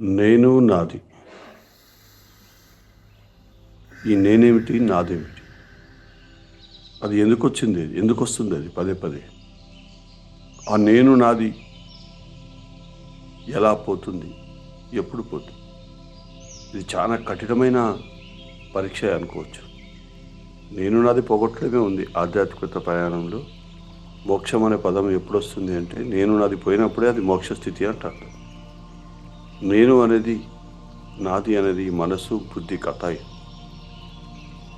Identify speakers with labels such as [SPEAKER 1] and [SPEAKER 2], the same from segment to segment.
[SPEAKER 1] నేను నాది. ఈ నేనేమిటి, నాదేమిటి? అది ఎందుకొచ్చింది? ఎందుకొస్తుంది అది పదే పదే? ఆ నేను నాది ఎలా పోతుంది? ఎప్పుడు పోతుంది? ఇది చాలా కఠినమైన పరీక్ష అనుకోవచ్చు. నేను నాది పోగొట్టడమే ఉంది ఆధ్యాత్మికత ప్రయాణంలో. మోక్షం అనే పదం ఎప్పుడొస్తుంది అంటే, నేను నాది పోయినప్పుడే అది మోక్ష స్థితి అంటారు. నేను అనేది, నాది అనేది మనసు, బుద్ధి కథ.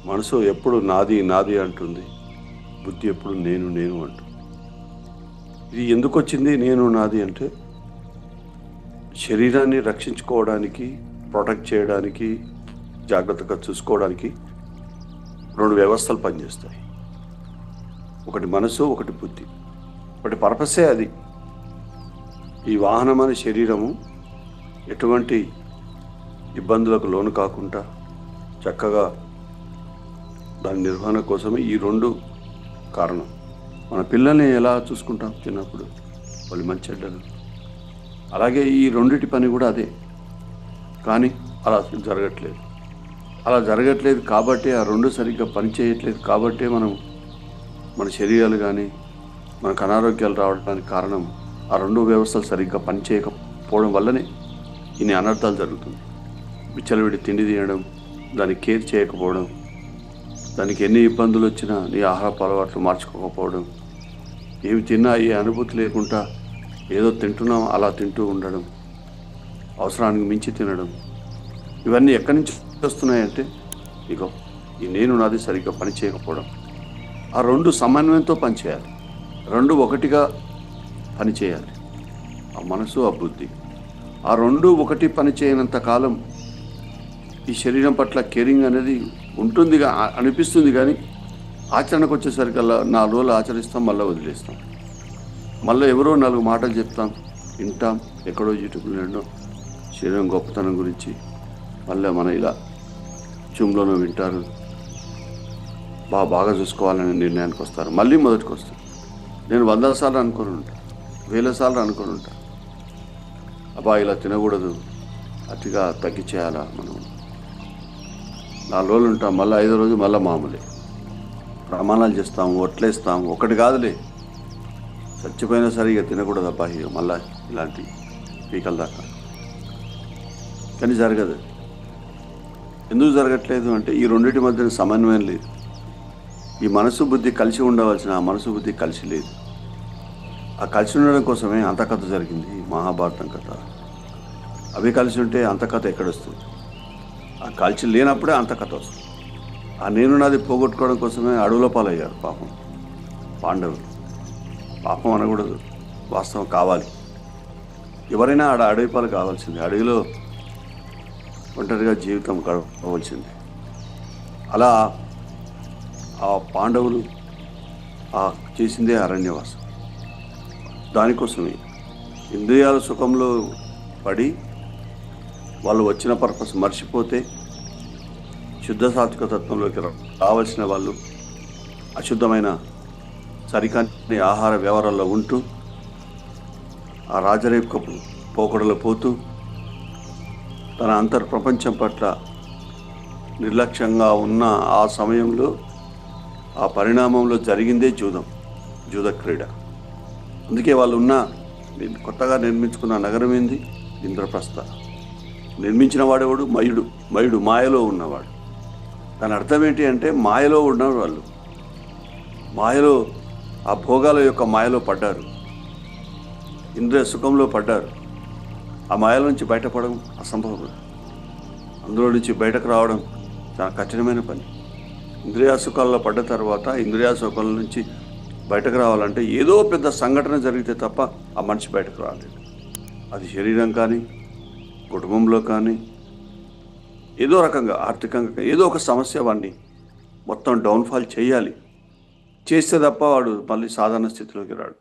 [SPEAKER 1] మనసు ఎప్పుడు నాది నాది అంటుంది, బుద్ధి ఎప్పుడు నేను నేను అంటుంది. ఇది ఎందుకు వచ్చింది నేను నాది అంటే, శరీరాన్ని రక్షించుకోవడానికి, ప్రొటెక్ట్ చేయడానికి, జాగ్రత్తగా చూసుకోవడానికి రెండు వ్యవస్థలు పనిచేస్తాయి. ఒకటి మనసు, ఒకటి బుద్ధి. ఒకటి పర్పసే అది. ఈ వాహనం అనే శరీరము ఎటువంటి ఇబ్బందులకు లోను కాకుండా చక్కగా దాని నిర్వహణ కోసమే ఈ రెండు కారణం. మన పిల్లల్ని ఎలా చూసుకుంటాం చిన్నప్పుడు, వాళ్ళు మంచి చెడ్డలు, అలాగే ఈ రెండిటి పని కూడా అదే. కానీ అలా జరగట్లేదు కాబట్టి, ఆ రెండు సరిగ్గా పని చేయట్లేదు కాబట్టి మన శరీరాలు కానీ మనకు అనారోగ్యాలు రావడానికి కారణం ఆ రెండు వ్యవస్థలు సరిగ్గా పనిచేయకపోవడం వల్లనే ఇన్ని అనర్థాలు జరుగుతుంది. విచ్చలవిడి తిండి తినడం, దాన్ని కేర్ చేయకపోవడం, దానికి ఎన్ని ఇబ్బందులు వచ్చినా నీ ఆహారపు అలవాట్లు మార్చుకోకపోవడం, ఏమి తిన్నా ఏ అనుభూతి లేకుండా ఏదో తింటున్నాం అలా తింటూ ఉండడం, అవసరానికి మించి తినడం, ఇవన్నీ ఎక్కడి నుంచి వస్తున్నాయంటే ఇగో ఈ నేను నాది సరిగ్గా పనిచేయకపోవడం. ఆ రెండు సమన్వయంతో పనిచేయాలి, రెండు ఒకటిగా పనిచేయాలి. ఆ మనసు, ఆ బుద్ధి, ఆ రెండు ఒకటి పనిచేయనంత కాలం ఈ శరీరం పట్ల కేరింగ్ అనేది ఉంటుందిగా అనిపిస్తుంది. కానీ ఆచరణకు వచ్చేసరికల్లా 4 రోజులు ఆచరిస్తాం, మళ్ళీ వదిలేస్తాం. మళ్ళీ ఎవరో 4 మాటలు చెప్తాం, వింటాం, ఎక్కడో యూట్యూబ్లో ఎన్నో శరీరం గొప్పతనం గురించి మళ్ళీ మన ఇలా జూమ్లోనూ వింటారు, బాగా చూసుకోవాలనే నిర్ణయానికి వస్తారు. మళ్ళీ మొదటికి వస్తారు. నేను 100 సార్లు అనుకొని ఉంటాను, 1000 సార్లు అనుకొని ఉంటాను, అబ్బా ఇలా తినకూడదు, అతిగా తగ్గించేయాలా. మనం 4 రోజులు ఉంటాం, మళ్ళీ 5వ రోజు మళ్ళీ మామూలే. ప్రమాణాలు చేస్తాం, ఒట్లేస్తాం, ఒకటి కాదులే, చచ్చిపోయినా సరే ఇక తినకూడదు అబ్బా మళ్ళీ ఇలాంటి పీకల దాకా. కానీ జరగదు. ఎందుకు జరగట్లేదు అంటే, ఈ రెండింటి మధ్యన సమన్వయం లేదు. ఈ మనసు బుద్ధి కలిసి ఉండవలసిన ఆ మనసు బుద్ధి కలిసి లేదు. ఆ కలిసి ఉండడం కోసమే అంతకథ జరిగింది, మహాభారతం కథ. అవి కలిసి ఉంటే అంతకథ ఎక్కడొస్తుంది? ఆ కలిసి లేనప్పుడే అంతకథ వస్తుంది. ఆ నేను నాది పోగొట్టుకోవడం కోసమే అడవుల పాలయ్యారు పాపం పాండవులు. పాపం అనకూడదు, వాస్తవం కావాలి. ఎవరైనా అడవి పాలు కావాల్సింది, అడవిలో ఒంటరిగా జీవితం గడపవలసింది. అలా ఆ పాండవులు చేసిందే అరణ్యవాసం. దానికోసమే ఇంద్రియాల సుఖంలో పడి వాళ్ళు వచ్చిన పర్పస్ మర్చిపోతే, శుద్ధ సాత్విక తత్వంలోకి రావాల్సిన వాళ్ళు అశుద్ధమైన సరికాని ఆహార వ్యవహారాల్లో ఉంటూ, ఆ రాజరేఖపు పోకడలో పోతూ, తన అంతర్ ప్రపంచం పట్ల నిర్లక్ష్యంగా ఉన్న ఆ సమయంలో, ఆ పరిణామంలో జరిగిందే జూద క్రీడ. అందుకే వాళ్ళు కొత్తగా నిర్మించుకున్న నగరం ఏంది? ఇంద్రప్రస్థ. నిర్మించిన వాడేవాడు మయుడు మాయలో ఉన్నవాడు. దాని అర్థం ఏంటి అంటే, మాయలో ఉన్నారు వాళ్ళు, మాయలో, ఆ భోగాల యొక్క మాయలో పడ్డారు, ఇంద్రియ సుఖంలో పడ్డారు. ఆ మాయల నుంచి బయటపడడం అసంభవం. అందులో నుంచి బయటకు రావడం చాలా కఠినమైన పని. ఇంద్రియ సుఖాల్లో పడ్డ తర్వాత ఇంద్రియ సుఖాల నుంచి బయటకు రావాలంటే ఏదో పెద్ద సంఘటన జరిగితే తప్ప ఆ మనిషి బయటకు రాలేదు. అది శరీరం కానీ, కుటుంబంలో కానీ, ఏదో రకంగా ఆర్థికంగా ఏదో ఒక సమస్య వాడిని మొత్తం డౌన్ఫాల్ చేయాలి. చేస్తే తప్ప వాడు మళ్ళీ సాధారణ స్థితిలోకి రాడు.